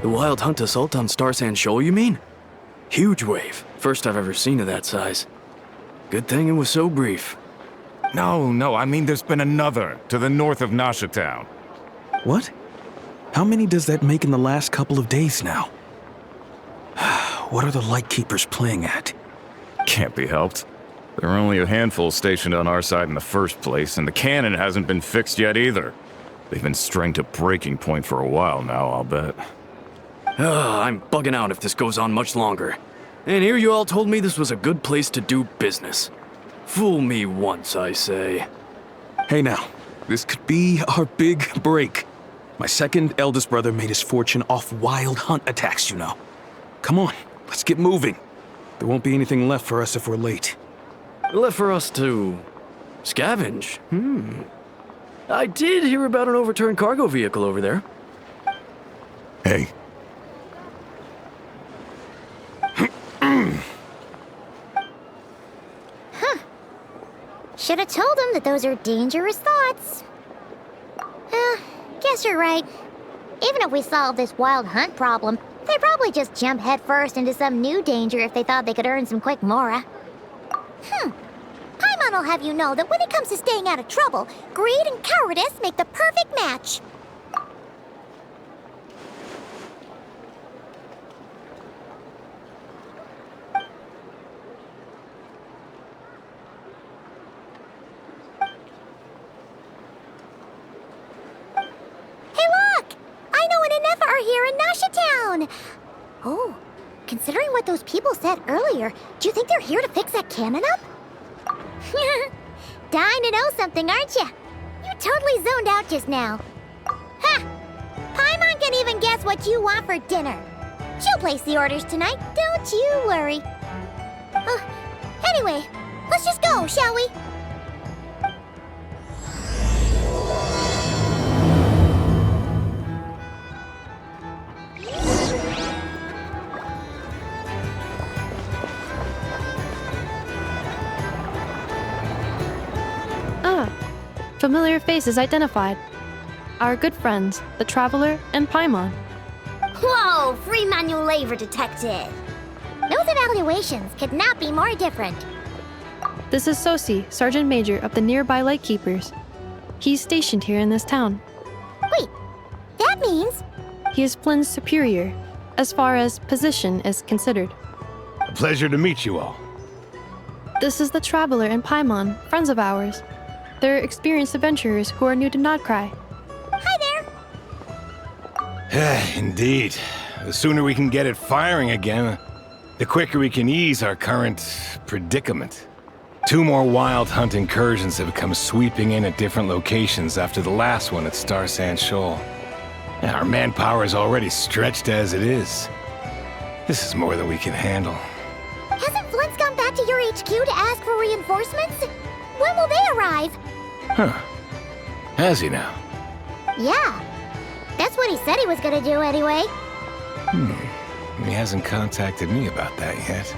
The Wild Hunt assault on Star Sand Shoal, you mean? Huge wave. First I've ever seen of that size. Good thing it was so brief. No, I mean there's been another, to the north of Nasha Town. What? How many does that make in the last couple of days now? What are the Lightkeepers playing at? Can't be helped. There are only a handful stationed on our side in the first place, and the cannon hasn't been fixed yet either. They've been strained to breaking point for a while now, I'll bet. I'm bugging out if this goes on much longer. And here you all told me this was a good place to do business. Fool me once, I say. Hey now, this could be our big break. My second eldest brother made his fortune off Wild Hunt attacks, you know. Come on, let's get moving. There won't be anything left for us if we're late. Left for us to scavenge? I did hear about an overturned cargo vehicle over there. Hey. Should have told him that those are dangerous thoughts. Guess you're right. Even if we solve this Wild Hunt problem, they'd probably just jump headfirst into some new danger if they thought they could earn some quick mora. Paimon will have you know that when it comes to staying out of trouble, greed and cowardice make the perfect match. Here in Nasha Town! Oh, considering what those people said earlier, do you think they're here to fix that cannon up? Dying to know something, aren't you? You totally zoned out just now. Ha! Paimon can even guess what you want for dinner. She'll place the orders tonight, don't you worry. Anyway, let's just go, shall we? Familiar faces identified. Our good friends, the Traveler and Paimon. Whoa, free manual labor detected. Those evaluations could not be more different. This is Sosi, Sergeant Major of the nearby Lightkeepers. He's stationed here in this town. Wait, that means... He is Flynn's superior, as far as position is considered. A pleasure to meet you all. This is the Traveler and Paimon, friends of ours. They're experienced adventurers who are new to Nodcry. Hi there! Indeed. The sooner we can get it firing again, the quicker we can ease our current predicament. 2 more Wild Hunt incursions have come sweeping in at different locations after the last one at Star Sand Shoal. Our manpower is already stretched as it is. This is more than we can handle. Hasn't Flint's gone back to your HQ to ask for reinforcements? When will they arrive? Huh. Has he now? Yeah. That's what he said he was gonna do anyway. He hasn't contacted me about that yet.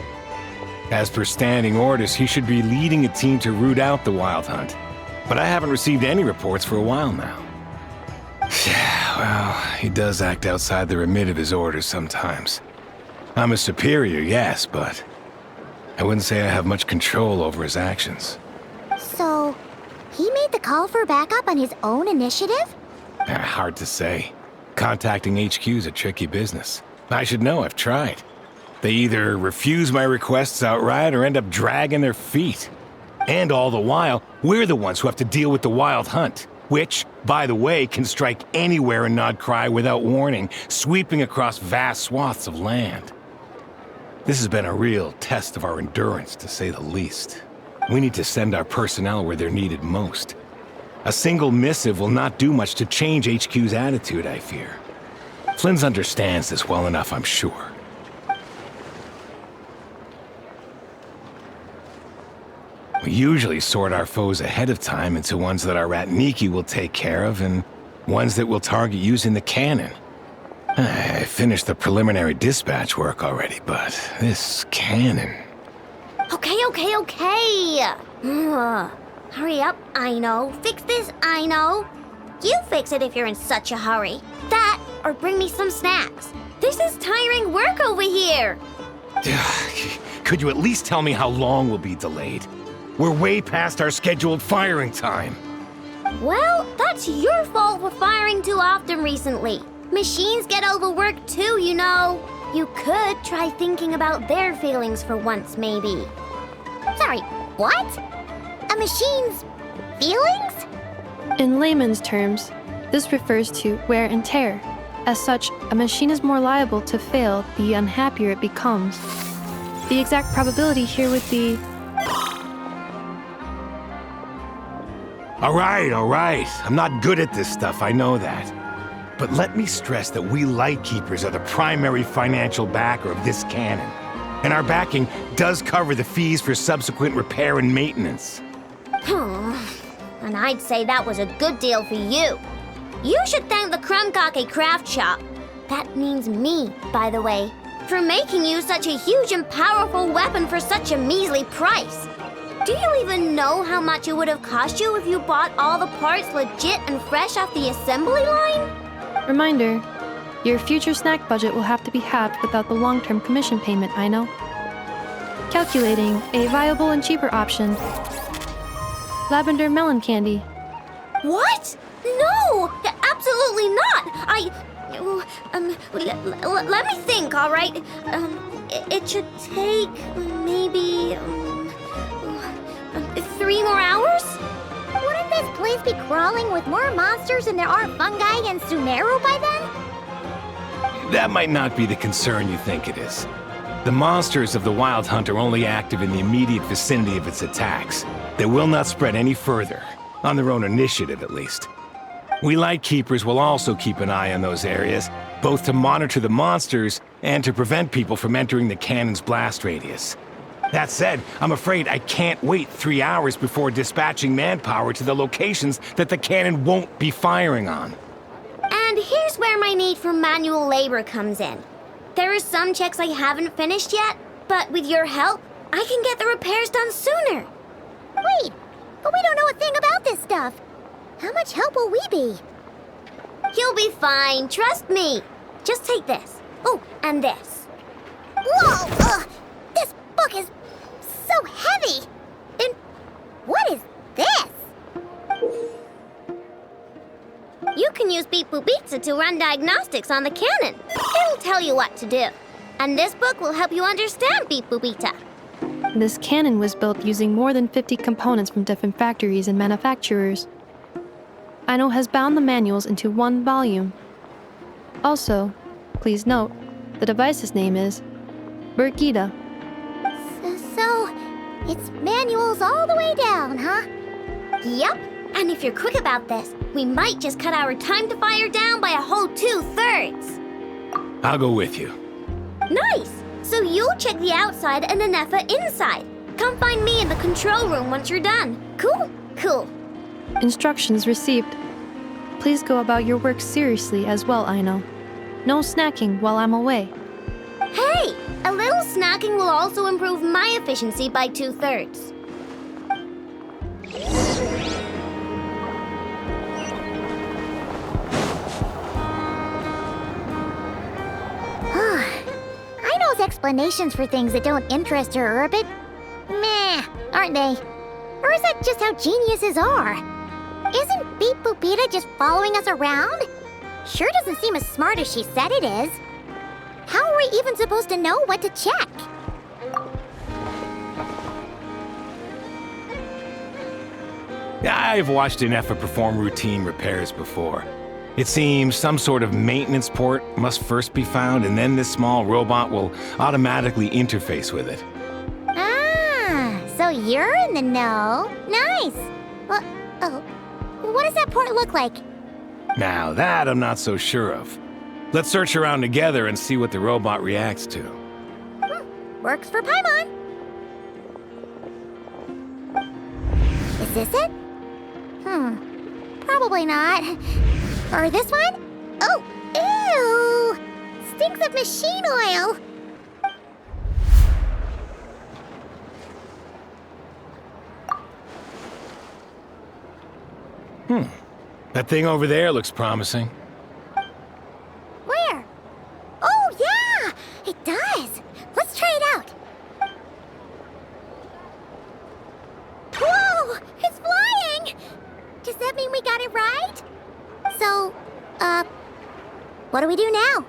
As per standing orders, he should be leading a team to root out the Wild Hunt. But I haven't received any reports for a while now. Well, he does act outside the remit of his orders sometimes. I'm a superior, yes, but I wouldn't say I have much control over his actions. So, he made the call for backup on his own initiative? Hard to say. Contacting HQ's a tricky business. I should know, I've tried. They either refuse my requests outright or end up dragging their feet. And all the while, we're the ones who have to deal with the Wild Hunt. which, by the way, can strike anywhere in Nodcry without warning, sweeping across vast swaths of land. This has been a real test of our endurance, to say the least. We need to send our personnel where they're needed most. A single missive will not do much to change HQ's attitude, I fear. Flynn's understands this well enough, I'm sure. We usually sort our foes ahead of time into ones that our rat Niki will take care of and ones that we'll target using the cannon. I finished the preliminary dispatch work already, but this cannon... Okay. Hurry up, I know. Fix this, I know. You fix it if you're in such a hurry. That, or bring me some snacks. This is tiring work over here. Could you at least tell me how long we'll be delayed? We're way past our scheduled firing time. Well, that's your fault for firing too often recently. Machines get overworked too, you know. You could try thinking about their feelings for once, maybe. Sorry, what? A machine's feelings? In layman's terms, this refers to wear and tear. As such, a machine is more liable to fail the unhappier it becomes. The exact probability here would be... All right. I'm not good at this stuff, I know that. But let me stress that we Lightkeepers are the primary financial backer of this cannon. And our backing does cover the fees for subsequent repair and maintenance. And I'd say that was a good deal for you. You should thank the Krumkake craft shop. That means me, by the way, for making you such a huge and powerful weapon for such a measly price. Do you even know how much it would have cost you if you bought all the parts legit and fresh off the assembly line? Reminder, your future snack budget will have to be halved without the long-term commission payment, I know. Calculating a viable and cheaper option. Lavender melon candy. What? No! Absolutely not! Let me think, all right? It should take maybe 3 more hours? Wouldn't this place be crawling with more monsters than there are fungi and Sumeru by then? That might not be the concern you think it is. The monsters of the Wild Hunt are only active in the immediate vicinity of its attacks. They will not spread any further, on their own initiative at least. We Lightkeepers will also keep an eye on those areas, both to monitor the monsters and to prevent people from entering the cannon's blast radius. That said, I'm afraid I can't wait 3 hours before dispatching manpower to the locations that the cannon won't be firing on. And here's where my need for manual labor comes in. There are some checks I haven't finished yet, but with your help, I can get the repairs done sooner. Wait, but we don't know a thing about this stuff. How much help will we be? You'll be fine, trust me. Just take this. Oh, and this. Whoa! This book is so heavy! And what is this? You can use Beep Boop Pizza to run diagnostics on the cannon. It'll tell you what to do. And this book will help you understand Beep Boop Pizza. This cannon was built using more than 50 components from different factories and manufacturers. Aino has bound the manuals into one volume. Also, please note, the device's name is Burkita. So, it's manuals all the way down, huh? Yup, and if you're quick about this, we might just cut our time to fire down by a whole 2/3. I'll go with you. Nice! So you'll check the outside and Anefa inside. Come find me in the control room once you're done. Cool? Cool. Instructions received. Please go about your work seriously as well, Aino. No snacking while I'm away. Hey! A little snacking will also improve my efficiency by 2/3. Aino's explanations for things that don't interest her are a bit meh, aren't they? Or is that just how geniuses are? Isn't Beep Boopita just following us around? Sure doesn't seem as smart as she said it is. How are we even supposed to know what to check? I've watched an effort perform routine repairs before. It seems some sort of maintenance port must first be found, and then this small robot will automatically interface with it. Ah, so you're in the know. Nice. Well, oh, what does that port look like? Now that I'm not so sure of. Let's search around together and see what the robot reacts to. Works for Paimon. Is this it? Probably not. Or this one? Oh, ew! Stinks of machine oil. That thing over there looks promising. Where? Oh, yeah! It does. Let's try it out. Whoa! It's flying! Does that mean we got it right? So, what do we do now?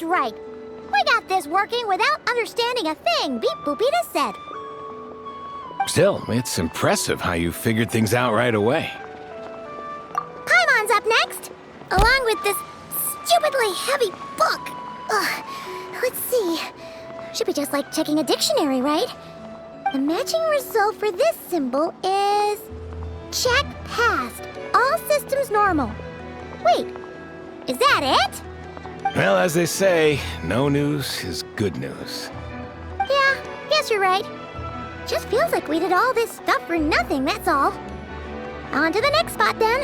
Right. We got this working without understanding a thing Beep Boopita said. Still, it's impressive how you figured things out right away. Paimon's up next, along with this stupidly heavy book. Ugh. Let's see. Should be just like checking a dictionary, right? The matching result for this symbol is... check passed. All systems normal. Wait, is that it? Well, as they say, no news is good news. Yeah, guess you're right. Just feels like we did all this stuff for nothing, that's all. On to the next spot, then.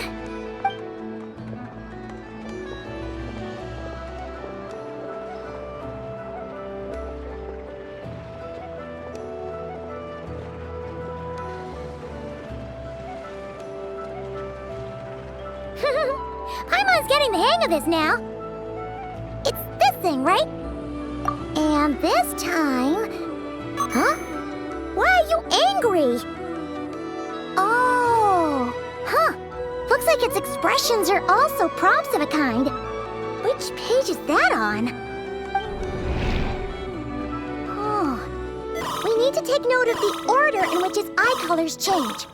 Paimon's getting the hang of this now. It's this thing, right? And this time... Huh? Why are you angry? Oh... Huh. Looks like its expressions are also prompts of a kind. Which page is that on? Oh... We need to take note of the order in which its eye colors change.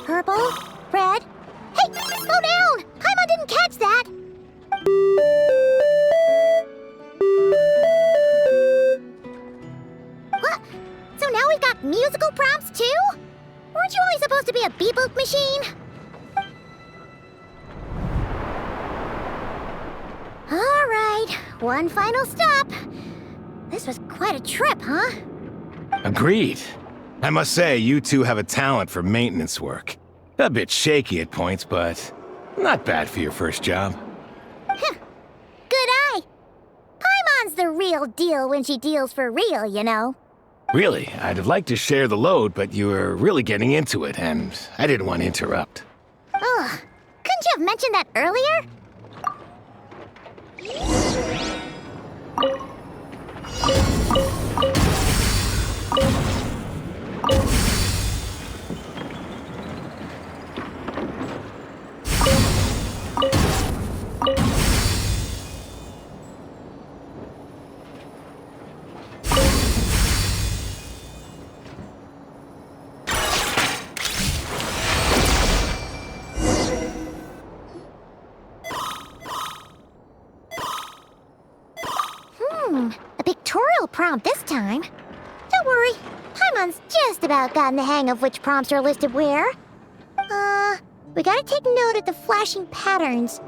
Purple, red... Hey! Slow down! Paimon didn't catch that! What? So now we've got musical prompts too? Weren't you only supposed to be a beep-boop machine? Alright, one final stop. This was quite a trip, huh? Agreed. I must say, you two have a talent for maintenance work. A bit shaky at points, but not bad for your first job. Good eye. Paimon's the real deal when she deals for real, you know. Really, I'd have liked to share the load, but you were really getting into it, and I didn't want to interrupt. Ugh. Couldn't you have mentioned that earlier? A pictorial prompt this time. Don't worry, Paimon's just about gotten the hang of which prompts are listed where. We gotta take note of the flashing patterns.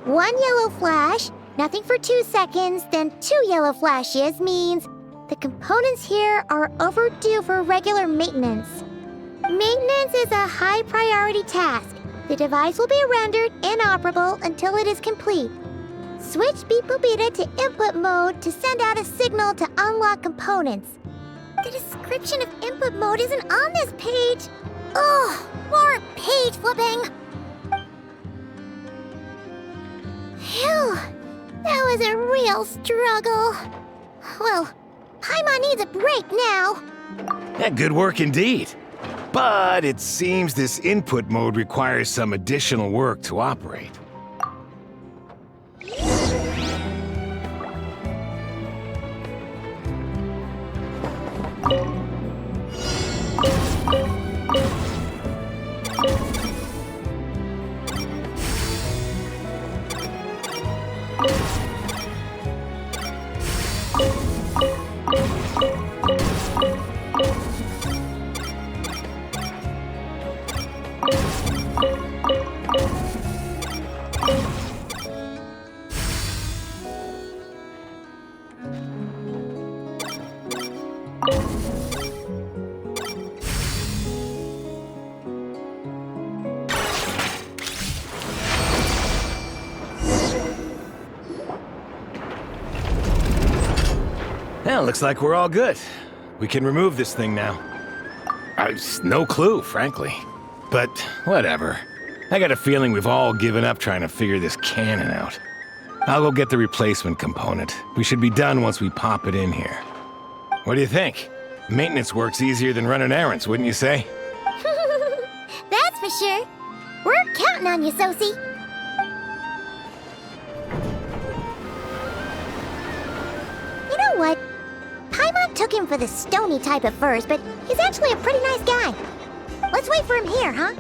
1 yellow flash, nothing for 2 seconds, then 2 yellow flashes means the components here are overdue for regular maintenance. Maintenance is a high priority task. The device will be rendered inoperable until it is complete. Switch Beep Boopita to input mode to send out a signal to unlock components. The description of input mode isn't on this page. Ugh, more page flipping. Phew, that was a real struggle. Well, Paimon needs a break now. Yeah, good work indeed. But it seems this input mode requires some additional work to operate. Well, looks like we're all good. We can remove this thing now. No clue, frankly. But whatever. I got a feeling we've all given up trying to figure this cannon out. I'll go get the replacement component. We should be done once we pop it in here. What do you think? Maintenance work's easier than running errands, wouldn't you say? That's for sure. We're counting on you, Sosie. You know what? Paimon took him for the stony type at first, but he's actually a pretty nice guy. Let's wait for him here, huh?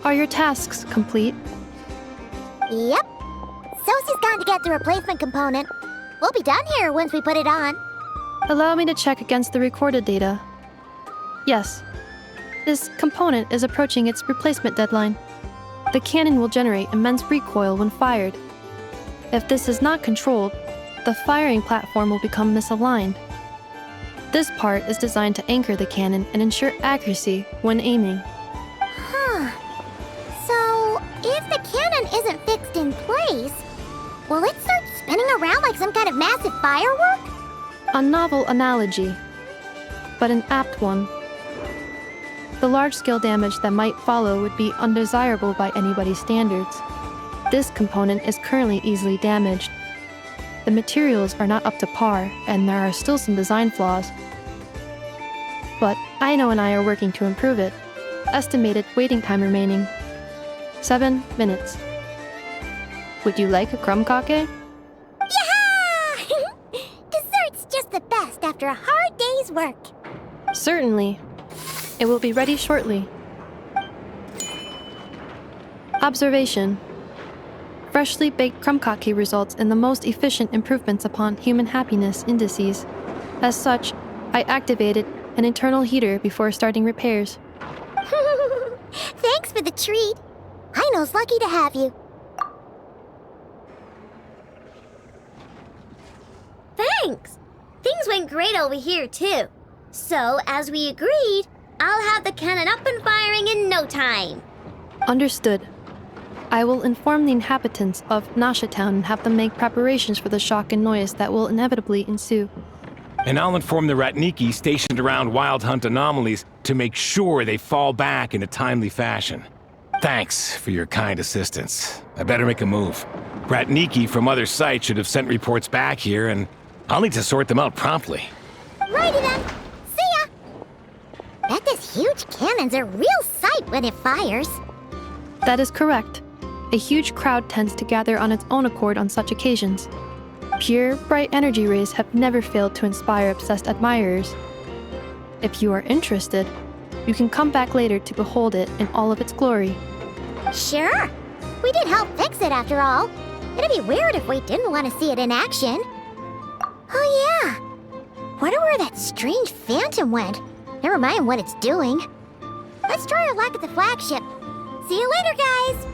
Are your tasks complete? Yep. Sosie's gone to get the replacement component. We'll be done here once we put it on. Allow me to check against the recorded data. Yes. This component is approaching its replacement deadline. The cannon will generate immense recoil when fired. If this is not controlled, the firing platform will become misaligned. This part is designed to anchor the cannon and ensure accuracy when aiming. Huh. So, if the cannon isn't fixed in place, will it start spinning around like some kind of massive firework? A novel analogy, but an apt one. The large-scale damage that might follow would be undesirable by anybody's standards. This component is currently easily damaged. The materials are not up to par, and there are still some design flaws. But Aino and I are working to improve it. Estimated waiting time remaining: 7 minutes. Would you like a crumb cake? Yeah! Dessert's just the best after a hard day's work. Certainly. It will be ready shortly. Observation. Freshly baked crumb cake results in the most efficient improvements upon human happiness indices. As such, I activated an internal heater before starting repairs. Thanks for the treat. Aino's lucky to have you. Thanks! Things went great over here, too. So, as we agreed, I'll have the cannon up and firing in no time. Understood. I will inform the inhabitants of Nasha Town and have them make preparations for the shock and noise that will inevitably ensue. And I'll inform the Ratniki stationed around Wild Hunt anomalies to make sure they fall back in a timely fashion. Thanks for your kind assistance. I better make a move. Ratniki from other sites should have sent reports back here, and I'll need to sort them out promptly. Righty then. See ya! Bet this huge cannon's a real sight when it fires. That is correct. A huge crowd tends to gather on its own accord on such occasions. Pure, bright energy rays have never failed to inspire obsessed admirers. If you are interested, you can come back later to behold it in all of its glory. Sure. We did help fix it after all. It'd be weird if we didn't want to see it in action. Oh yeah. Wonder where that strange phantom went. Never mind what it's doing. Let's try our luck at the flagship. See you later, guys!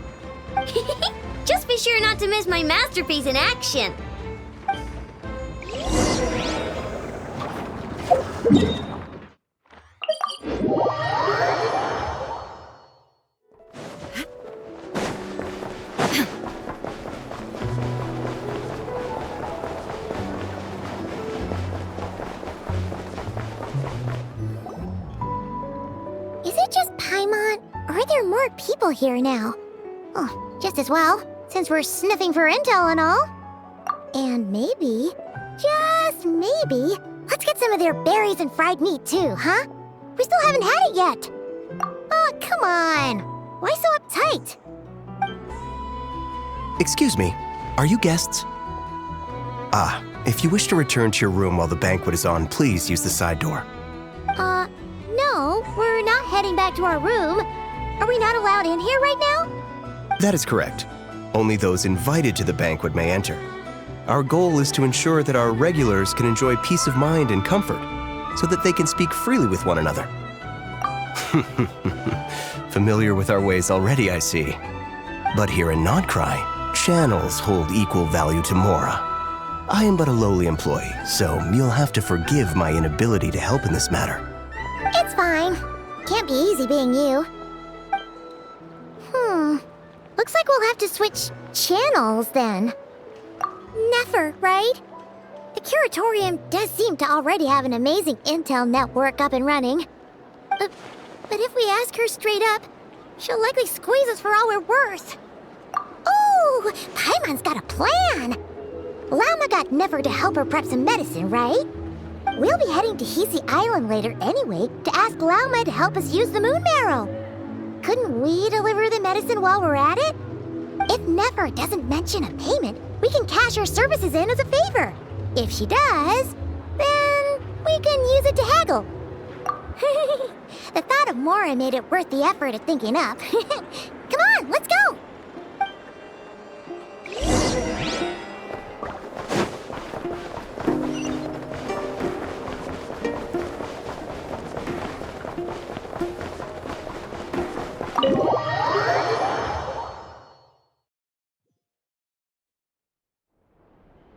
Just be sure not to miss my masterpiece in action. here now. Oh, just as well, since we're sniffing for intel and all. And maybe, just maybe, let's get some of their berries and fried meat too, huh? We still haven't had it yet. Oh, come on. Why so uptight? Excuse me, are you guests? Ah, if you wish to return to your room while the banquet is on, please use the side door. No, we're not heading back to our room. Are we not allowed in here right now? That is correct. Only those invited to the banquet may enter. Our goal is to ensure that our regulars can enjoy peace of mind and comfort, so that they can speak freely with one another. Familiar with our ways already, I see. But here in Nodcry, channels hold equal value to Mora. I am but a lowly employee, so you'll have to forgive my inability to help in this matter. It's fine. Can't be easy being you. Looks like we'll have to switch channels then. Never, right? The Curatorium does seem to already have an amazing intel network up and running. But if we ask her straight up, she'll likely squeeze us for all we're worth. Ooh, Paimon's got a plan! Lauma got Never to help her prep some medicine, right? We'll be heading to Hisi Island later anyway to ask Lauma to help us use the moon marrow. Couldn't we deliver the medicine while we're at it? If Never doesn't mention a payment, we can cash her services in as a favor. If she does, then we can use it to haggle. The thought of Mora made it worth the effort of thinking up. Come on, let's go!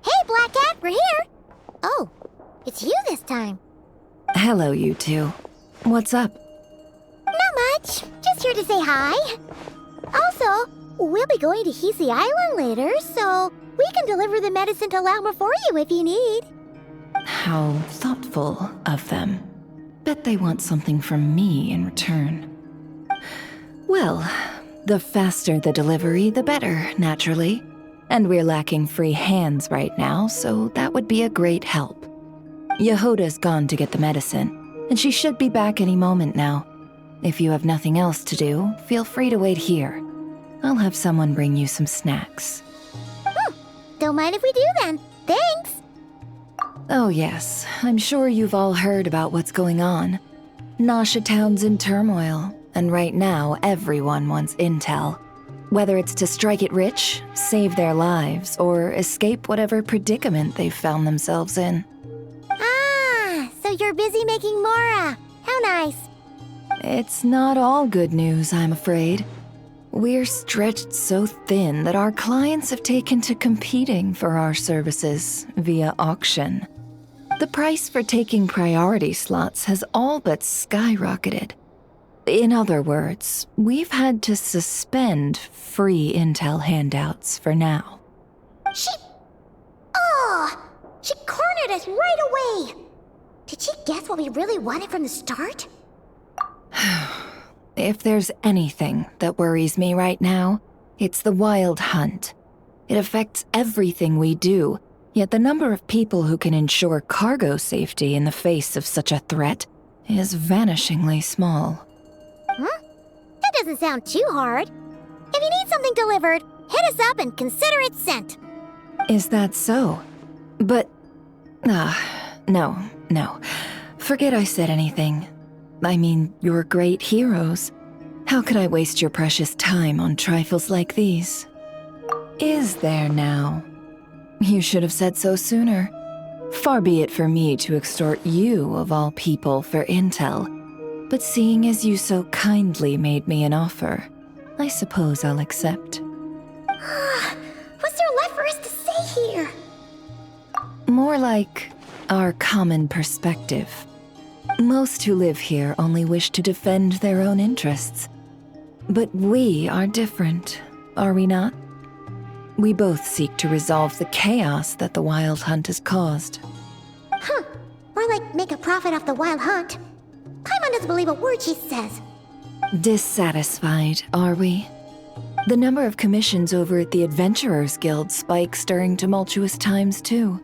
Hey, Black Cat, we're here! Oh, it's you this time. Hello, you two. What's up? Not much. Just here to say hi. Also, we'll be going to Hisi Island later, so we can deliver the medicine to Lauma for you if you need. How thoughtful of them. Bet they want something from me in return. Well, the faster the delivery, the better, naturally. And we're lacking free hands right now, so that would be a great help. Yehoda's gone to get the medicine, and she should be back any moment now. If you have nothing else to do, feel free to wait here. I'll have someone bring you some snacks. Don't mind if we do then. Thanks! Oh yes, I'm sure you've all heard about what's going on. Nasha Town's in turmoil, and right now everyone wants intel. Whether it's to strike it rich, save their lives, or escape whatever predicament they've found themselves in. Ah, so you're busy making Mora. How nice. It's not all good news, I'm afraid. We're stretched so thin that our clients have taken to competing for our services via auction. The price for taking priority slots has all but skyrocketed. In other words, we've had to suspend free intel handouts for now. She cornered us right away! Did she guess what we really wanted from the start? If there's anything that worries me right now, it's the wild hunt. It affects everything we do, yet the number of people who can ensure cargo safety in the face of such a threat is vanishingly small. Huh? That doesn't sound too hard. If you need something delivered, hit us up and consider it sent. Is that so? But... no. Forget I said anything. I mean, you're great heroes. How could I waste your precious time on trifles like these? Is there now? You should have said so sooner. Far be it for me to extort you, of all people, for intel. But seeing as you so kindly made me an offer, I suppose I'll accept. What's there left for us to say here? More like our common perspective. Most who live here only wish to defend their own interests. But we are different, are we not? We both seek to resolve the chaos that the Wild Hunt has caused. More like make a profit off the Wild Hunt. Paimon doesn't believe a word she says. Dissatisfied, are we? The number of commissions over at the Adventurers Guild spikes during tumultuous times, too.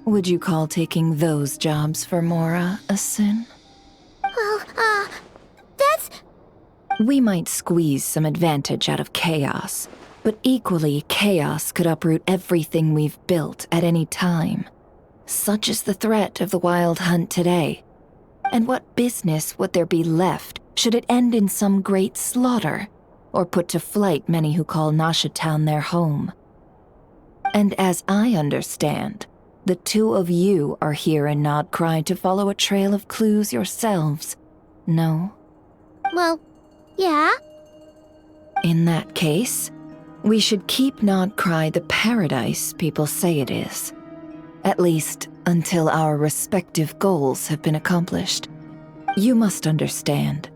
Would you call taking those jobs for Mora a sin? Well, that's... We might squeeze some advantage out of chaos, but equally, chaos could uproot everything we've built at any time. Such is the threat of the Wild Hunt today. And what business would there be left should it end in some great slaughter, or put to flight many who call Nasha Town their home? And as I understand, the two of you are here in Nodcry to follow a trail of clues yourselves, no? Well, yeah. In that case, we should keep Nodcry the paradise people say it is. At least, until our respective goals have been accomplished. You must understand,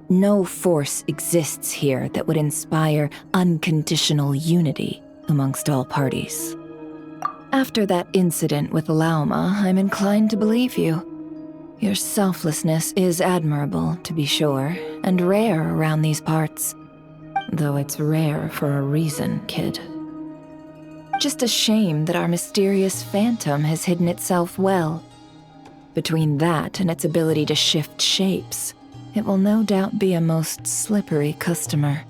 no force exists here that would inspire unconditional unity amongst all parties. After that incident with Lauma, I'm inclined to believe you. Your selflessness is admirable, to be sure, and rare around these parts. Though it's rare for a reason, kid. Just a shame that our mysterious phantom has hidden itself well. Between that and its ability to shift shapes, it will no doubt be a most slippery customer.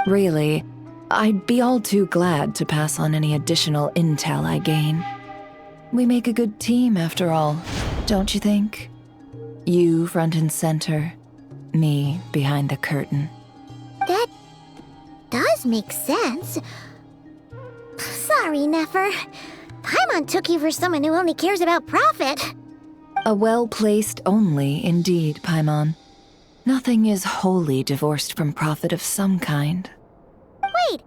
Really, I'd be all too glad to pass on any additional intel I gain. We make a good team, after all, don't you think? You front and center, me behind the curtain. That does make sense. Sorry, Nefer. Paimon took you for someone who only cares about profit. A well-placed only, indeed, Paimon. Nothing is wholly divorced from profit of some kind. Wait,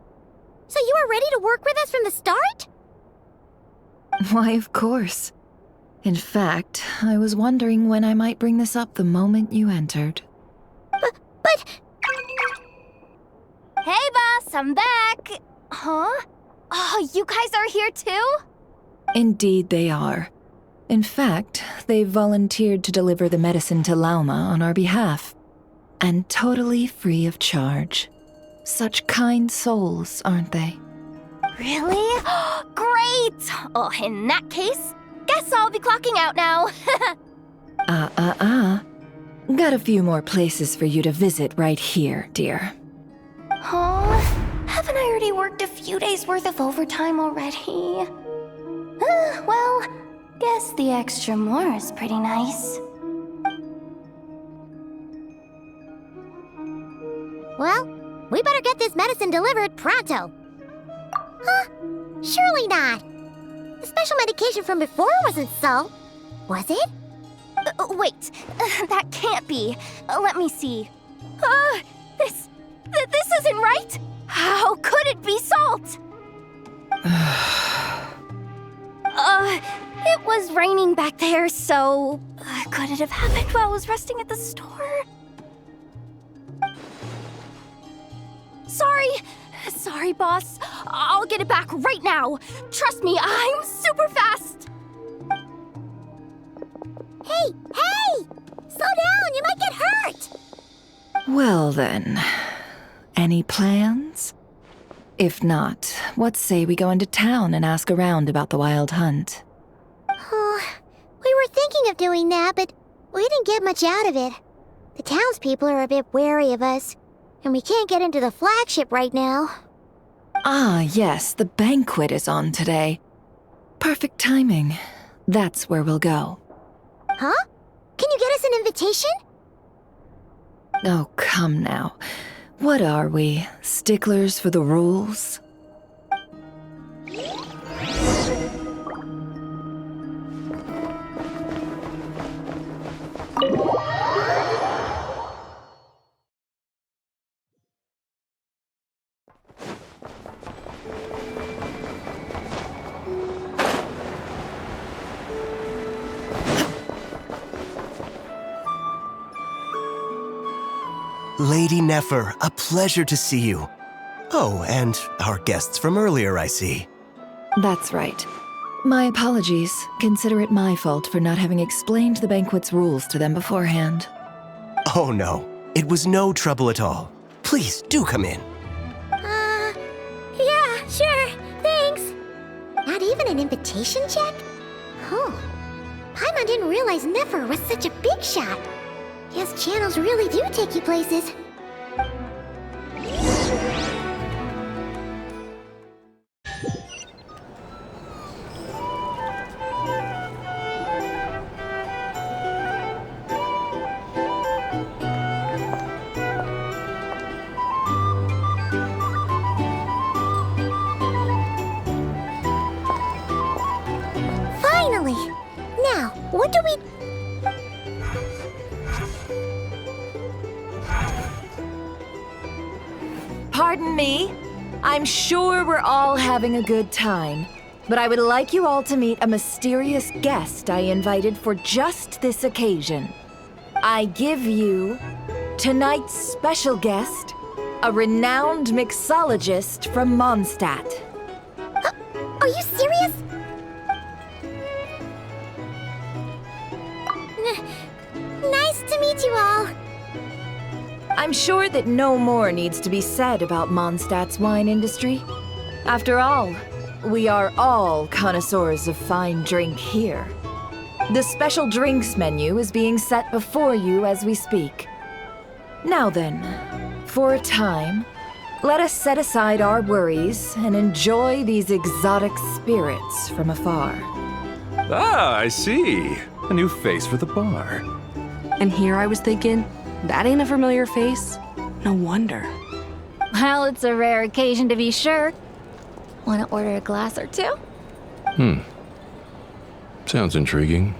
so you were ready to work with us from the start? Why, of course. In fact, I was wondering when I might bring this up the moment you entered. But... Hey, boss, I'm back! Huh? Oh, you guys are here too? Indeed they are. In fact, they've volunteered to deliver the medicine to Lauma on our behalf. And totally free of charge. Such kind souls, aren't they? Really? Great! Oh, in that case, guess I'll be clocking out now. Got a few more places for you to visit right here, dear. Huh? Haven't I already worked a few days worth of overtime already? Well, guess the extra more is pretty nice. Well, we better get this medicine delivered pronto. Huh? Surely not. The special medication from before wasn't salt, was it? Wait, that can't be. Let me see. This isn't right. How could it be salt? It was raining back there, so could it have happened while I was resting at the store? Sorry, boss. I'll get it back right now. Trust me, I'm super fast. Hey! Slow down, you might get hurt! Well then, any plans? If not, what say we go into town and ask around about the Wild Hunt? We were thinking of doing that, but we didn't get much out of it. The townspeople are a bit wary of us, and we can't get into the flagship right now. Ah, yes, the banquet is on today. Perfect timing. That's where we'll go. Huh? Can you get us an invitation? Oh, come now. What are we, sticklers for the rules? Lady Nefer, a pleasure to see you. Oh, and our guests from earlier, I see. That's right. My apologies. Consider it my fault for not having explained the banquet's rules to them beforehand. Oh no, It was no trouble at all. Please, do come in. Yeah, sure, thanks. Not even an invitation check? Oh. Paimon didn't realize Nefer was such a big shot. His channels really do take you places. Finally! Now, what do we... Pardon me. I'm sure we're all having a good time, but I would like you all to meet a mysterious guest I invited for just this occasion. I give you tonight's special guest, a renowned mixologist from Mondstadt. Are you serious? Nice to meet you all. I'm sure that no more needs to be said about Mondstadt's wine industry. After all, we are all connoisseurs of fine drink here. The special drinks menu is being set before you as we speak. Now then, for a time, let us set aside our worries and enjoy these exotic spirits from afar. Ah, I see. A new face for the bar. And here I was thinking, that ain't a familiar face. No wonder. Well, it's a rare occasion to be sure. Want to order a glass or two? Sounds intriguing.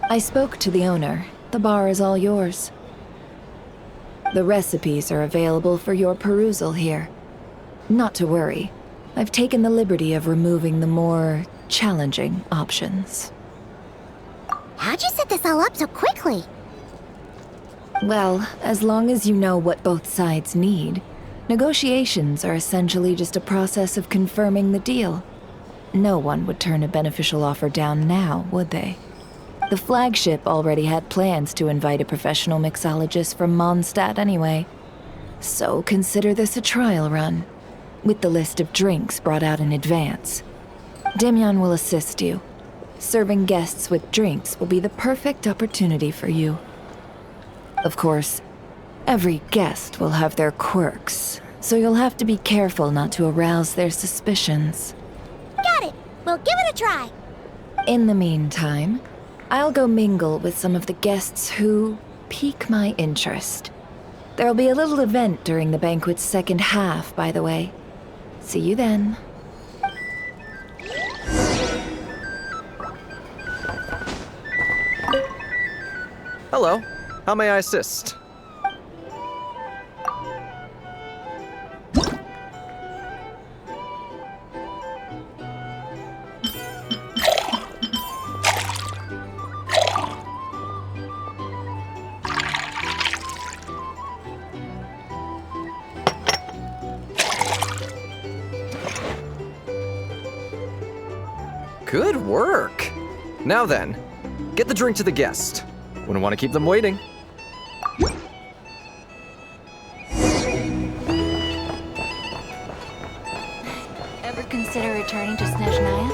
I spoke to the owner. The bar is all yours. The recipes are available for your perusal here. Not to worry. I've taken the liberty of removing the more challenging options. How'd you set this all up so quickly? Well, as long as you know what both sides need, negotiations are essentially just a process of confirming the deal. No one would turn a beneficial offer down now, would they? The flagship already had plans to invite a professional mixologist from Mondstadt anyway. So consider this a trial run, with the list of drinks brought out in advance. Demyon will assist you. Serving guests with drinks will be the perfect opportunity for you. Of course, every guest will have their quirks, so you'll have to be careful not to arouse their suspicions. Got it! We'll give it a try! In the meantime, I'll go mingle with some of the guests who pique my interest. There'll be a little event during the banquet's second half, by the way. See you then. Hello. How may I assist? Good work. Now then, get the drink to the guest. Wouldn't want to keep them waiting. Ever consider returning to Snezhnaya?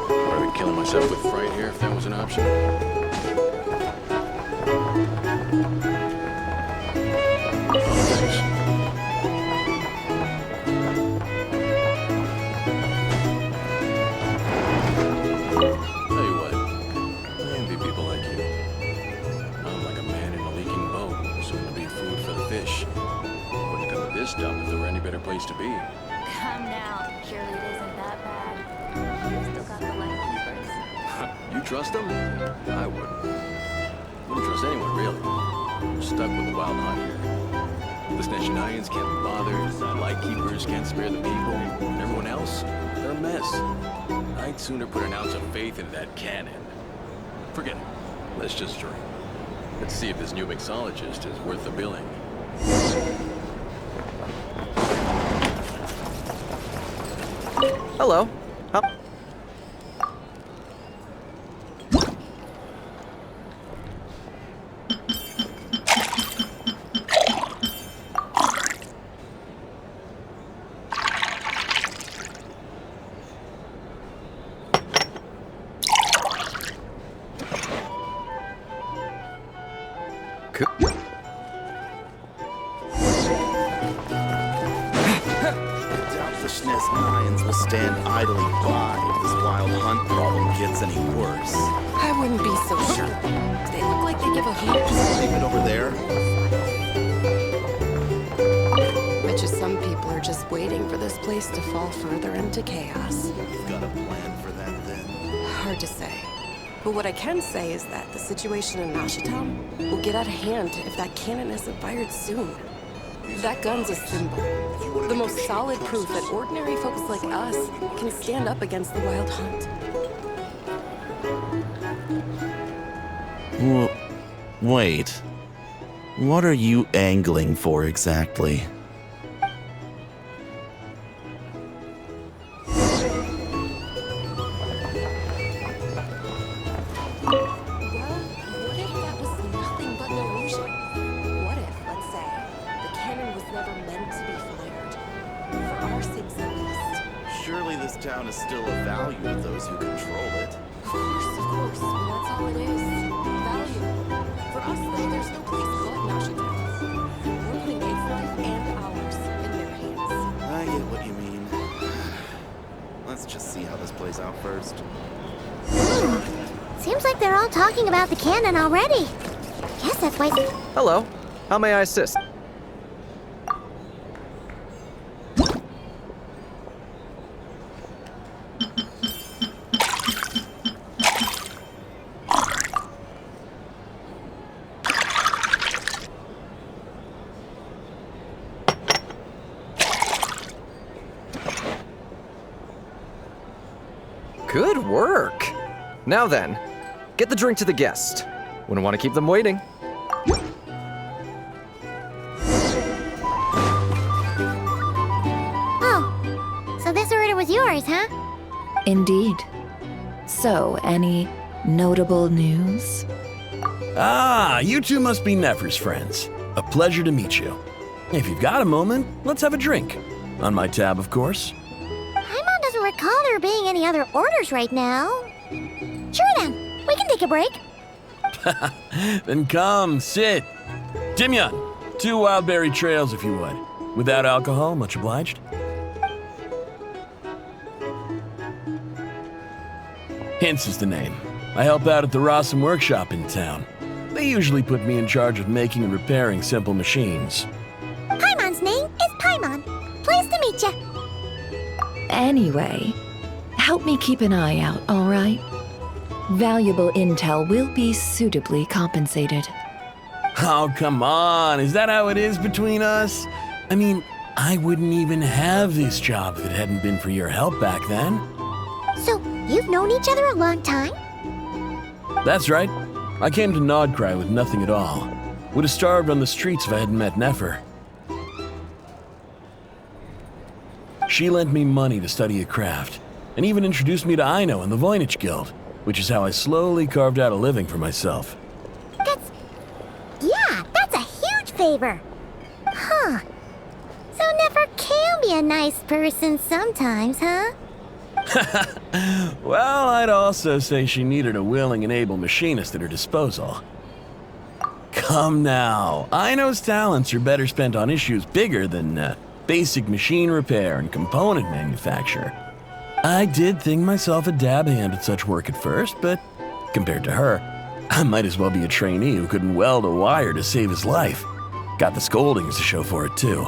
I'd be killing myself with fright here if that was an option. Oh, thanks. Tell you what, I envy people like you. I'm like a man in a leaking boat, soon to be food for the fish. Wouldn't come to this job if there were any better place to be. Come now. Surely it isn't that bad. You still got the lightkeepers. You trust them? I wouldn't. Wouldn't trust anyone, really. We're stuck with the wild hunt here. The Snezhnayans can't be bothered, the lightkeepers can't spare the people, and everyone else, they're a mess. I'd sooner put an ounce of faith in that cannon. Forget it. Let's just drink. Let's see if this new mixologist is worth the billing. Hello. the SNES Nines will stand idly by if this wild hunt problem gets any worse. I wouldn't be so sure. They look like they give a hoot. Leave it over there. Bet you some people are just waiting for this place to fall further into chaos. You've got a plan for that then? Hard to say. But what I can say is that the situation in Nasha Town will get out of hand if that cannon isn't fired soon. That gun's a symbol. The most solid proof that ordinary folks like us can stand up against the wild hunt. Wait. What are you angling for exactly? Surely this town is still of value to those who control it. Of course. Well, that's all it is. Value. For us, though, there's no place but Nasha Town. We're putting its life and ours in their hands. I get what you mean. Let's just see how this plays out first. Seems like they're all talking about the cannon already. Guess that's why... Hello. How may I assist? Good work! Now then, get the drink to the guest. Wouldn't want to keep them waiting. Oh, so this order was yours, huh? Indeed. So, any notable news? Ah, you two must be Nefer's friends. A pleasure to meet you. If you've got a moment, let's have a drink. On my tab, of course. Paimon doesn't recall there being any other orders right now. Sure then, we can take a break. Then come, sit. Timyon, 2 wildberry trails if you would. Without alcohol, much obliged. Hints is the name. I help out at the Rossum workshop in town. They usually put me in charge of making and repairing simple machines. Paimon's name is Paimon. Pleased to meet ya. Anyway, help me keep an eye out, all right? Valuable intel will be suitably compensated. Oh, come on. Is that how it is between us? I mean, I wouldn't even have this job if it hadn't been for your help back then. So, you've known each other a long time? That's right. I came to Nodcry with nothing at all. Would have starved on the streets if I hadn't met Nefer. She lent me money to study a craft, and even introduced me to Aino and the Voynich Guild, which is how I slowly carved out a living for myself. That's a huge favor. Huh. So Nefer can be a nice person sometimes, huh? Well, I'd also say she needed a willing and able machinist at her disposal. Come now, Aino's talents are better spent on issues bigger than basic machine repair and component manufacture. I did think myself a dab hand at such work at first, but compared to her, I might as well be a trainee who couldn't weld a wire to save his life. Got the scoldings to show for it, too.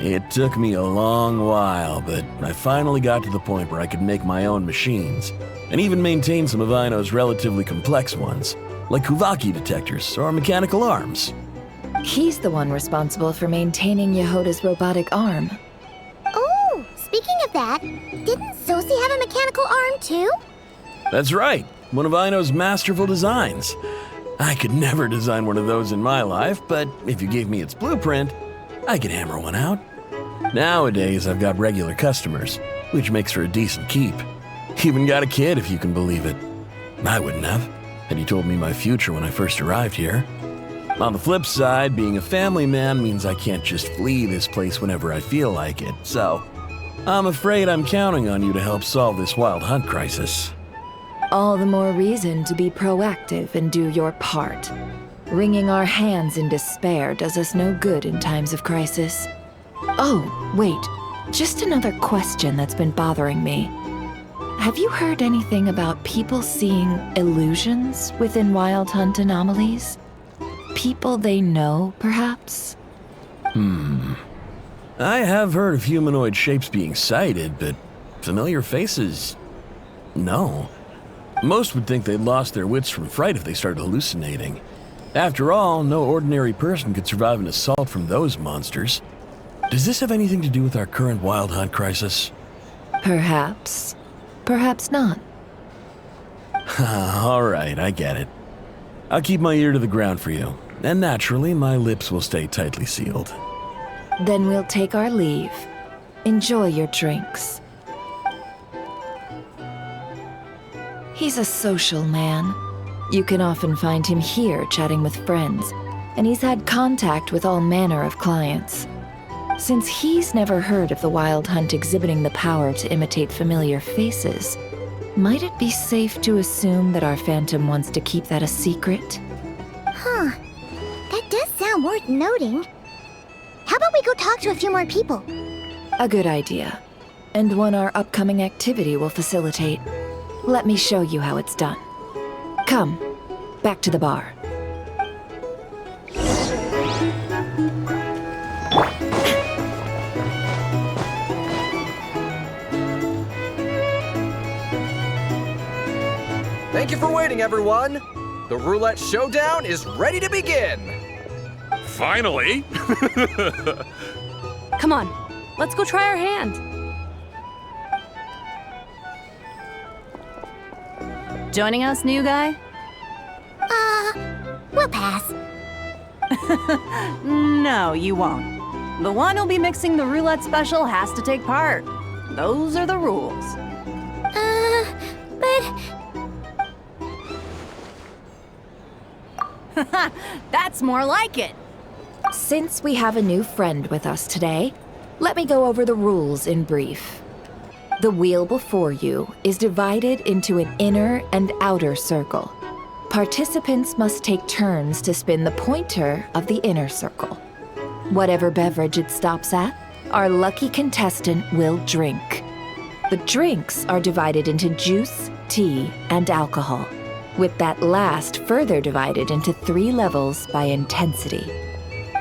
It took me a long while, but I finally got to the point where I could make my own machines, and even maintain some of Aino's relatively complex ones, like Kuvaki detectors or mechanical arms. He's the one responsible for maintaining Yehoda's robotic arm. Oh, speaking of that, didn't Sosi have a mechanical arm too? That's right, one of Aino's masterful designs. I could never design one of those in my life, but if you gave me its blueprint, I could hammer one out. Nowadays, I've got regular customers, which makes for a decent keep. Even got a kid, if you can believe it. I wouldn't have, had he told me my future when I first arrived here. On the flip side, being a family man means I can't just flee this place whenever I feel like it, so I'm afraid I'm counting on you to help solve this wild hunt crisis. All the more reason to be proactive and do your part. Wringing our hands in despair does us no good in times of crisis. Oh, wait. just another question that's been bothering me. Have you heard anything about people seeing illusions within Wild Hunt anomalies? People they know, perhaps? I have heard of humanoid shapes being sighted, but familiar faces? No. Most would think they'd lost their wits from fright if they started hallucinating. After all, no ordinary person could survive an assault from those monsters. Does this have anything to do with our current Wild Hunt crisis? Perhaps. Perhaps not. All right, I get it. I'll keep my ear to the ground for you, and naturally, my lips will stay tightly sealed. Then we'll take our leave. Enjoy your drinks. He's a social man. You can often find him here chatting with friends, and he's had contact with all manner of clients. Since he's never heard of the Wild Hunt exhibiting the power to imitate familiar faces, might it be safe to assume that our Phantom wants to keep that a secret? Huh. That does sound worth noting. How about we go talk to a few more people? A good idea, and one our upcoming activity will facilitate. Let me show you how it's done. Come, back to the bar. Thank you for waiting, everyone. The roulette showdown is ready to begin. Finally! Come on, let's go try our hand. Joining us, new guy? We'll pass. No, you won't. The one who'll be mixing the roulette special has to take part. Those are the rules. But... That's more like it. Since we have a new friend with us today, let me go over the rules in brief. The wheel before you is divided into an inner and outer circle. Participants must take turns to spin the pointer of the inner circle. Whatever beverage it stops at, our lucky contestant will drink. The drinks are divided into juice, tea, and alcohol, with that last further divided into 3 levels by intensity.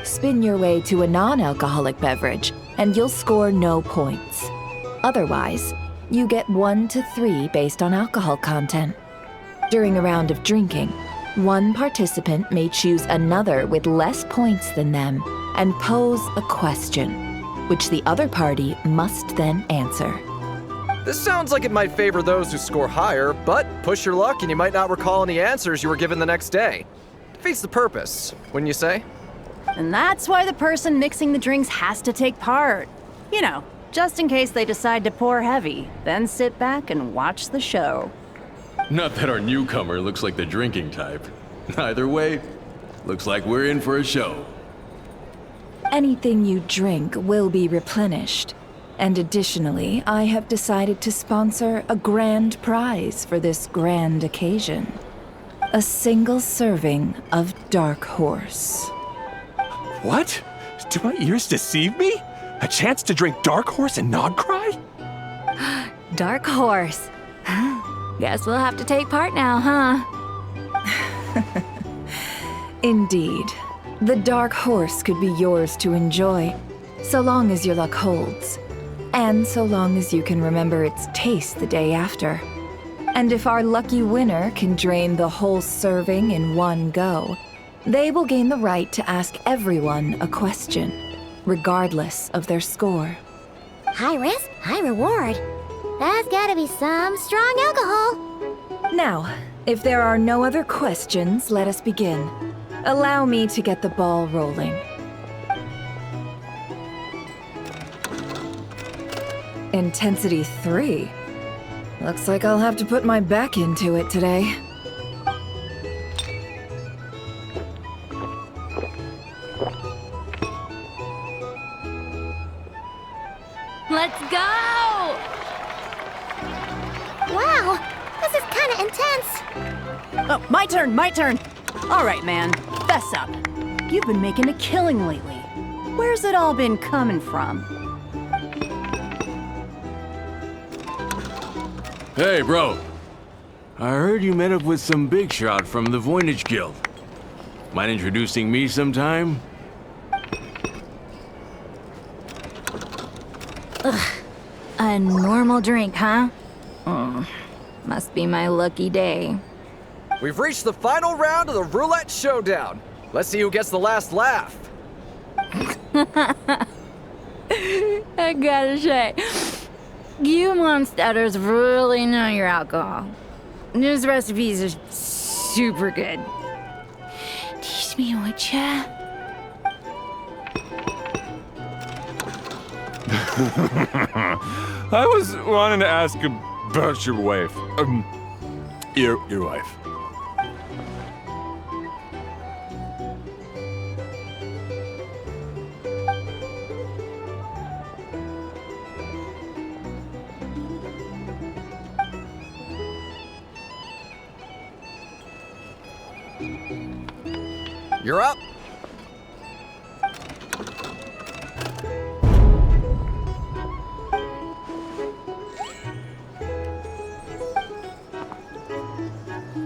Spin your way to a non-alcoholic beverage, and you'll score no points. Otherwise, you get 1 to 3 based on alcohol content. During a round of drinking, one participant may choose another with less points than them and pose a question, which the other party must then answer. This sounds like it might favor those who score higher, but push your luck and you might not recall any answers you were given the next day. Defeats the purpose, wouldn't you say? And that's why the person mixing the drinks has to take part. You know, just in case they decide to pour heavy, then sit back and watch the show. Not that our newcomer looks like the drinking type. Either way, looks like we're in for a show. Anything you drink will be replenished. And additionally, I have decided to sponsor a grand prize for this grand occasion. A single serving of Dark Horse. What? Do my ears deceive me? A chance to drink Dark Horse and not cry? Dark Horse. Guess we'll have to take part now, huh? Indeed. The Dark Horse could be yours to enjoy, so long as your luck holds. And so long as you can remember its taste the day after. And if our lucky winner can drain the whole serving in one go, they will gain the right to ask everyone a question, regardless of their score. High risk, high reward. That's gotta be some strong alcohol. Now, if there are no other questions, let us begin. Allow me to get the ball rolling. Intensity 3. Looks like I'll have to put my back into it today. Let's go! Wow, this is kinda intense. Oh, my turn. All right, man, fess up. You've been making a killing lately. Where's it all been coming from? Hey, bro. I heard you met up with some big shot from the Voynich Guild. Mind introducing me sometime? Ugh. A normal drink, huh? Must be my lucky day. We've reached the final round of the roulette showdown. Let's see who gets the last laugh. I gotta say, you monsters really know your alcohol. These recipes are super good. Teach me, would ya? I was wanting to ask about your wife. Your wife. You're up.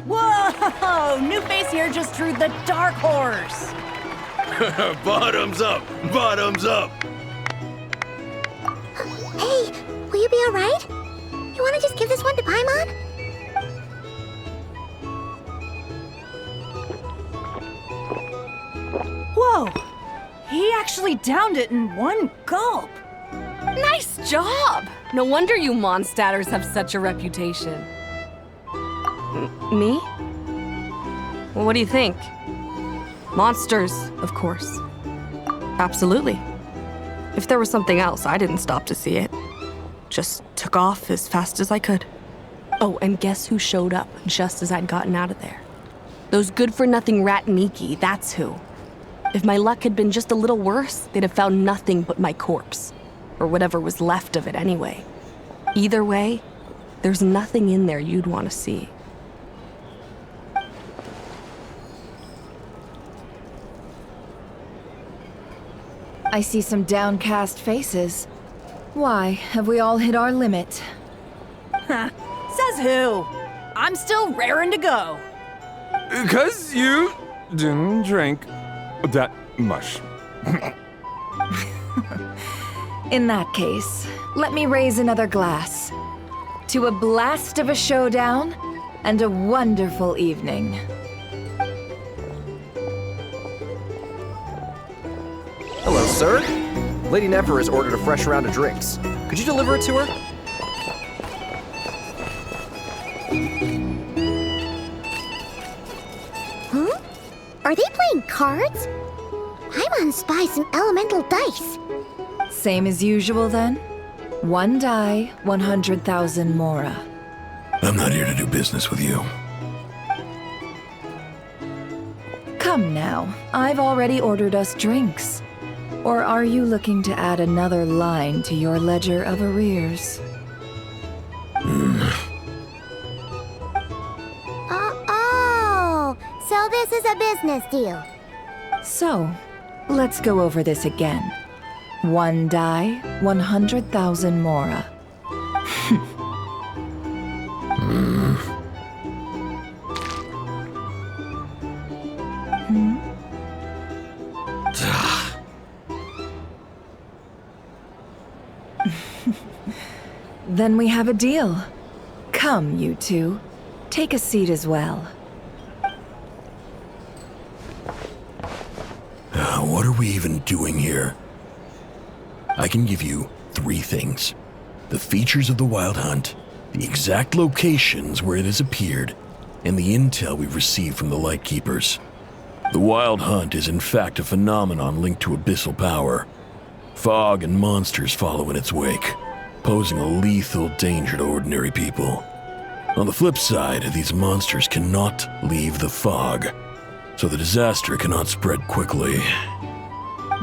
Whoa! New face here just drew the dark horse. Bottoms up! Bottoms up! Hey, will you be alright? You wanna just give this one to Paimon? Whoa! He actually downed it in one gulp. Nice job! No wonder you monstatters have such a reputation. Me? Well, what do you think? Monsters, of course. Absolutely. If there was something else, I didn't stop to see it. Just took off as fast as I could. Oh, and guess who showed up just as I'd gotten out of there? Those good-for-nothing rat Miki, that's who. If my luck had been just a little worse, they'd have found nothing but my corpse. Or whatever was left of it anyway. Either way, there's nothing in there you'd want to see. I see some downcast faces. Why, have we all hit our limit? Says who? I'm still raring to go. 'Cause you didn't drink that much. In that case, let me raise another glass. To a blast of a showdown and a wonderful evening. Hello, sir. Lady Nefer has ordered a fresh round of drinks. Could you deliver it to her? Huh? Are they playing cards? Paimon spies some elemental dice. Same as usual then? One die, 100,000 mora. I'm not here to do business with you. Come now, I've already ordered us drinks. Or are you looking to add another line to your ledger of arrears? Oh, so this is a business deal. So, let's go over this again. One die, 100,000 mora. Then we have a deal. Come, you two. Take a seat as well. What are we even doing here? I can give you 3 things. The features of the Wild Hunt, the exact locations where it has appeared, and the intel we've received from the Lightkeepers. The Wild Hunt is in fact a phenomenon linked to abyssal power. Fog and monsters follow in its wake, posing a lethal danger to ordinary people. On the flip side, these monsters cannot leave the fog, so the disaster cannot spread quickly.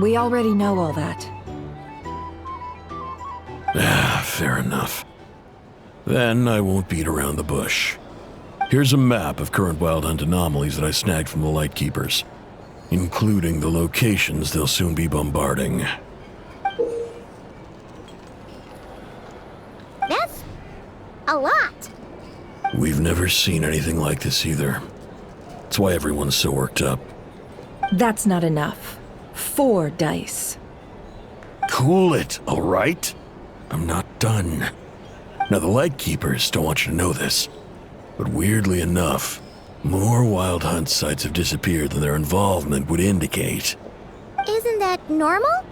We already know all that. Fair enough. Then I won't beat around the bush. Here's a map of current Wild Hunt anomalies that I snagged from the Lightkeepers, including the locations they'll soon be bombarding. A lot. We've never seen anything like this either. That's why everyone's so worked up. That's not enough. 4 dice. Cool it, all right? I'm not done. Now, the Lightkeepers don't want you to know this, but weirdly enough, more Wild Hunt sites have disappeared than their involvement would indicate. Isn't that normal?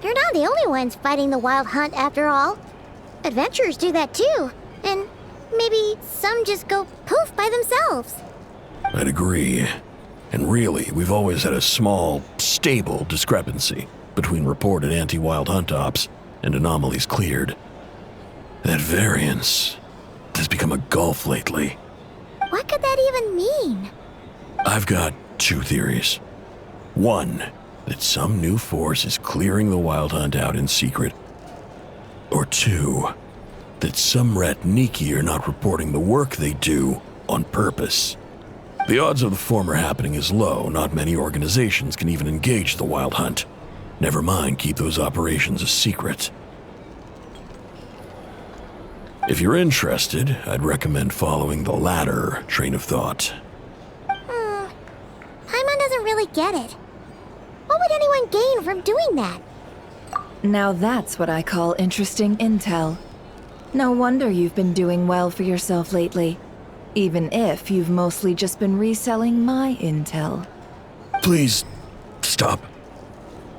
They're not the only ones fighting the Wild Hunt after all. Adventurers do that too, and maybe some just go poof by themselves. I'd agree. And really, we've always had a small, stable discrepancy between reported anti-Wild Hunt ops and anomalies cleared. That variance has become a gulf lately. What could that even mean? I've got 2 theories. 1, that some new force is clearing the Wild Hunt out in secret. Or 2, that some Ratniki are not reporting the work they do on purpose. The odds of the former happening is low. Not many organizations can even engage the Wild Hunt. Never mind keep those operations a secret. If you're interested, I'd recommend following the latter train of thought. Paimon doesn't really get it. What would anyone gain from doing that? Now that's what I call interesting intel. No wonder you've been doing well for yourself lately. Even if you've mostly just been reselling my intel. Please, stop.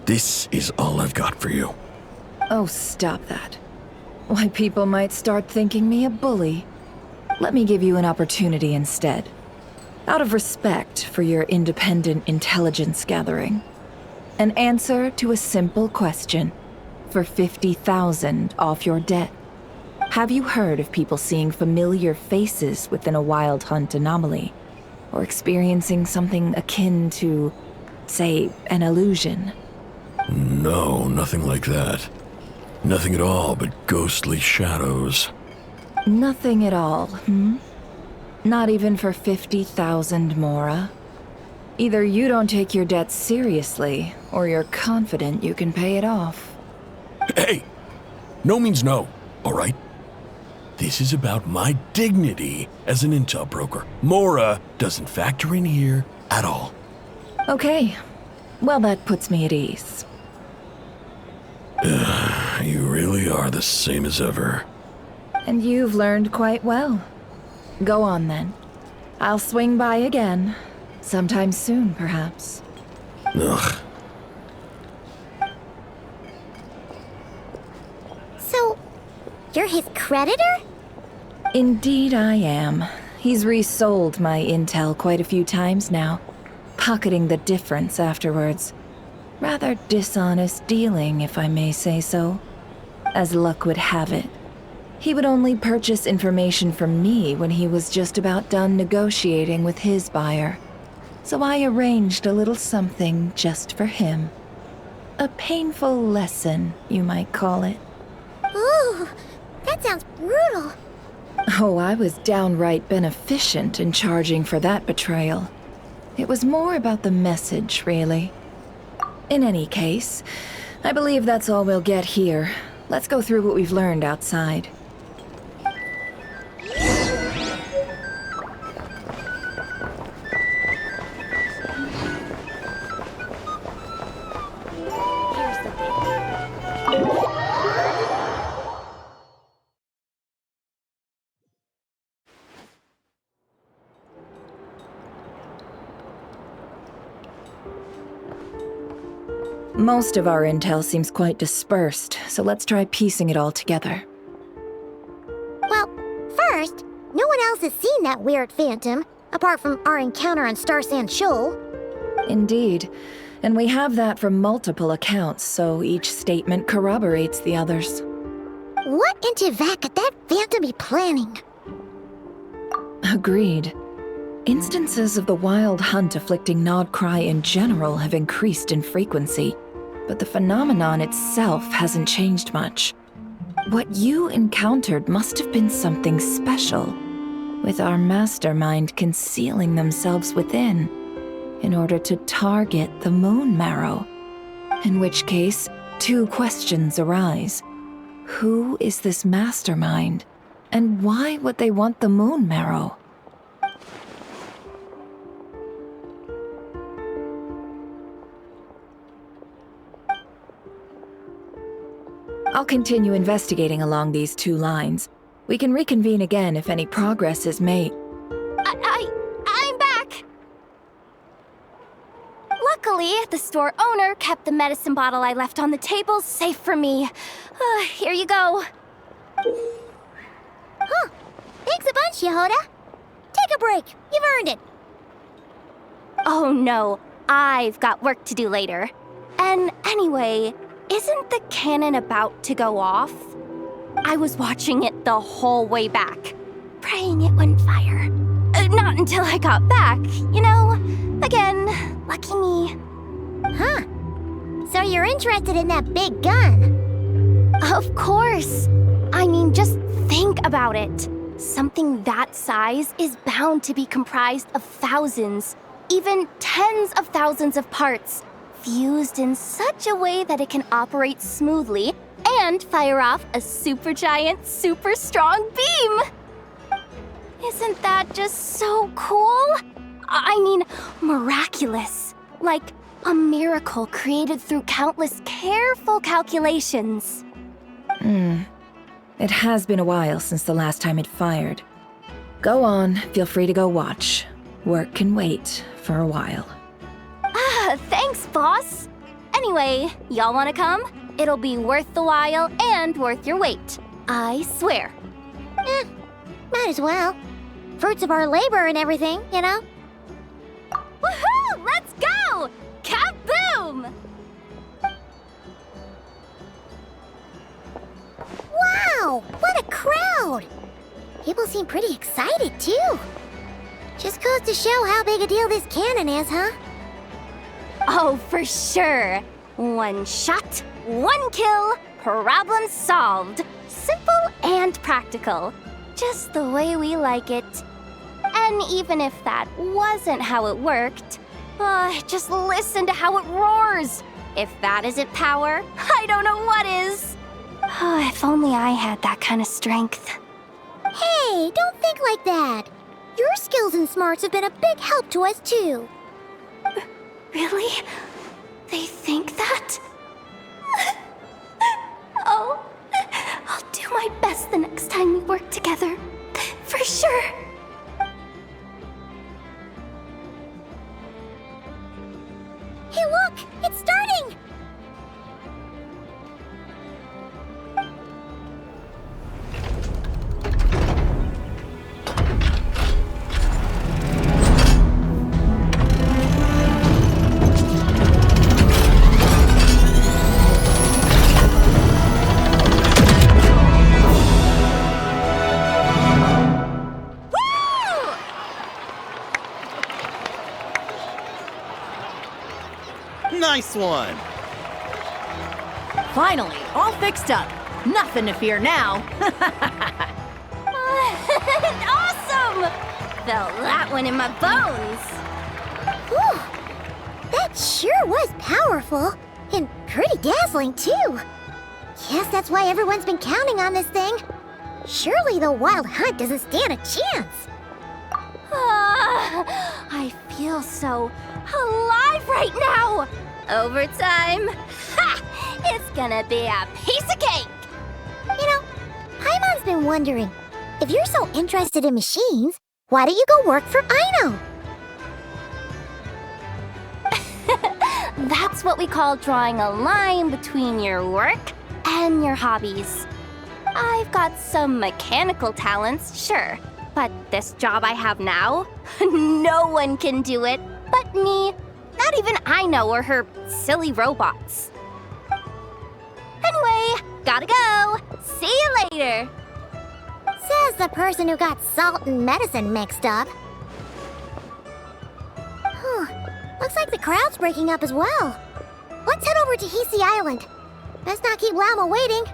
This is all I've got for you. Oh, stop that. Why, people might start thinking me a bully. Let me give you an opportunity instead. Out of respect for your independent intelligence gathering. An answer to a simple question for 50,000 off your debt. Have you heard of people seeing familiar faces within a Wild Hunt anomaly? Or experiencing something akin to, say, an illusion? No, nothing like that. Nothing at all but ghostly shadows. Nothing at all, Not even for 50,000 Mora? Either you don't take your debt seriously, or you're confident you can pay it off. Hey! No means no, all right? This is about my dignity as an intel broker. Mora doesn't factor in here at all. Okay. Well, that puts me at ease. You really are the same as ever. And you've learned quite well. Go on, then. I'll swing by again. Sometime soon, perhaps. Ugh. So, you're his creditor? Indeed I am. He's resold my intel quite a few times now, pocketing the difference afterwards. Rather dishonest dealing, if I may say so. As luck would have it, he would only purchase information from me when he was just about done negotiating with his buyer. So I arranged a little something just for him. A painful lesson, you might call it. Ooh, that sounds brutal. Oh, I was downright beneficent in charging for that betrayal. It was more about the message, really. In any case, I believe that's all we'll get here. Let's go through what we've learned outside. Most of our intel seems quite dispersed, so let's try piecing it all together. Well, first, no one else has seen that weird phantom, apart from our encounter on Star Sand Shoal. Indeed. And we have that from multiple accounts, so each statement corroborates the others. What in Tivat could that phantom be planning? Agreed. Instances of the Wild Hunt afflicting Nodcry in general have increased in frequency, but the phenomenon itself hasn't changed much. What you encountered must have been something special, with our mastermind concealing themselves within, in order to target the Moon Marrow. In which case, 2 questions arise. Who is this mastermind? And why would they want the moon marrow? I'll continue investigating along these two lines. We can reconvene again if any progress is made. I'm back! Luckily, the store owner kept the medicine bottle I left on the table safe for me. Here you go. Huh. Thanks a bunch, Yehoda. Take a break. You've earned it. Oh no, I've got work to do later. And anyway, isn't the cannon about to go off? I was watching it the whole way back, praying it wouldn't fire. Not until I got back, you know? Again, lucky me. Huh. So you're interested in that big gun? Of course. I mean, just think about it. Something that size is bound to be comprised of thousands, even tens of thousands of parts, fused in such a way that it can operate smoothly and fire off a supergiant, super strong beam! Isn't that just so cool? I mean, miraculous. Like a miracle created through countless careful calculations. It has been a while since the last time it fired. Go on, feel free to go watch. Work can wait for a while. Thanks, boss. Anyway, y'all wanna come? It'll be worth the while and worth your wait. I swear. Might as well. Fruits of our labor and everything, you know? Woohoo! Let's go! Kaboom! Wow! What a crowd! People seem pretty excited, too. Just goes to show how big a deal this cannon is, huh? Oh, for sure. One shot, one kill, problem solved. Simple and practical. Just the way we like it. And even if that wasn't how it worked, just listen to how it roars. If that isn't power, I don't know what is. If only I had that kind of strength. Hey, don't think like that. Your skills and smarts have been a big help to us, too. Really? They think that? Oh, I'll do my best the next time we work together. For sure. Hey, look! It's starting! Nice one! Finally, all fixed up. Nothing to fear now. Awesome! Felt that one in my bones. Whew. That sure was powerful. And pretty dazzling, too. Guess that's why everyone's been counting on this thing. Surely the Wild Hunt doesn't stand a chance. I feel so alive right now! Overtime? Ha! It's gonna be a piece of cake! You know, Paimon's been wondering, if you're so interested in machines, why don't you go work for Aino? That's what we call drawing a line between your work and your hobbies. I've got some mechanical talents, sure, but this job I have now, no one can do it but me. Not even Aino or her silly robots. Anyway, gotta go. See you later. Says the person who got salt and medicine mixed up. Looks like the crowd's breaking up as well. Let's head over to Hisi Island. Best not keep Lama waiting.